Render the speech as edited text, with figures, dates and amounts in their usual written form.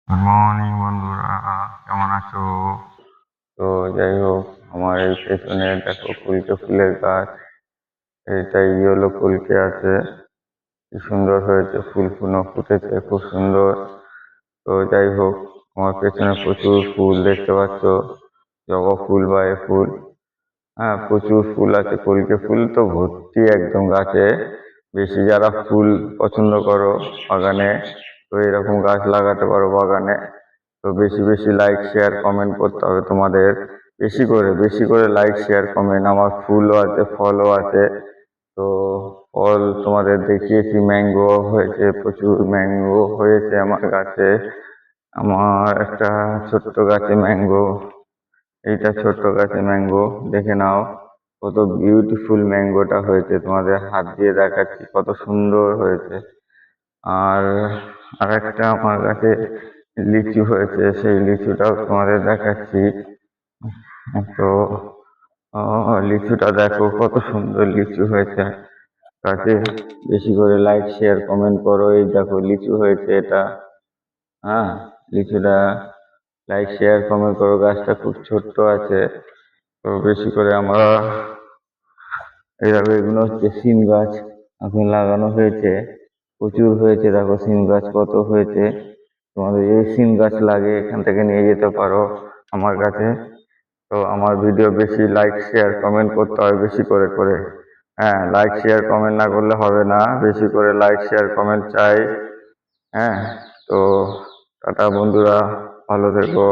Good morning বন্ধুরা, কেমন আছো? তো যাই হোক, আমার এই পেছনে দেখো কুলকে ফুলের গাছ। এটা ইয়েলো কুলকে আছে, কি সুন্দর হয়েছে, ফুল ফুলও ফুটেছে খুব সুন্দর। তো যাই হোক, আমার পেছনে প্রচুর ফুল দেখতে পাচ্ছ, জবা ফুল বা এ ফুল। হ্যাঁ, প্রচুর ফুল আছে, কলকে ফুল তো ভর্তি একদম গাছে। বেশি যারা ফুল পছন্দ করো বাগানে, তো এরকম গাছ লাগাতে পারো বাগানে। তো বেশি বেশি লাইক শেয়ার কমেন্ট করতে হবে তোমাদের, বেশি করে লাইক শেয়ার কমেন্ট। আমার ফুলও আছে, ফলও আছে। তো ফল তোমাদের দেখিয়েছি, ম্যাঙ্গো হয়েছে, প্রচুর ম্যাঙ্গো হয়েছে আমার গাছে। আমার একটা ছোট্ট গাছে ম্যাঙ্গো, এইটা ছোট্ট গাছে ম্যাঙ্গো, দেখে নাও কত বিউটিফুল ম্যাঙ্গোটা হয়েছে। তোমাদের হাত দিয়ে দেখাচ্ছি কত সুন্দর হয়েছে। আর আরেকটা আমার কাছে লিচু হয়েছে, সেই লিচুটাও তোমাদের দেখাচ্ছি। তো লিচুটা দেখো কত সুন্দর লিচু হয়েছে গাছে। বেশি করে লাইক শেয়ার কমেন্ট করো। এই দেখো লিচু হয়েছে এটা। হ্যাঁ, লিচুটা লাইক শেয়ার কমেন্ট করো। গাছটা খুব ছোট্ট আছে, তো বেশি করে আমরা এইভাবে, এগুলো হচ্ছে সিম গাছ, এখন লাগানো হয়েছে, প্রচুর হয়েছে। দেখো সিম গাছ কত হয়েছে। তোমাদের এই সিম গাছ লাগে, এখান থেকে নিয়ে যেতে পারো আমার কাছে। তো আমার ভিডিও বেশি লাইক শেয়ার কমেন্ট করতে হয় বেশি করে করে। হ্যাঁ, লাইক শেয়ার কমেন্ট না করলে হবে না, বেশি করে লাইক শেয়ার কমেন্ট চাই। হ্যাঁ, তো টাটা বন্ধুরা, ভালো থেকো।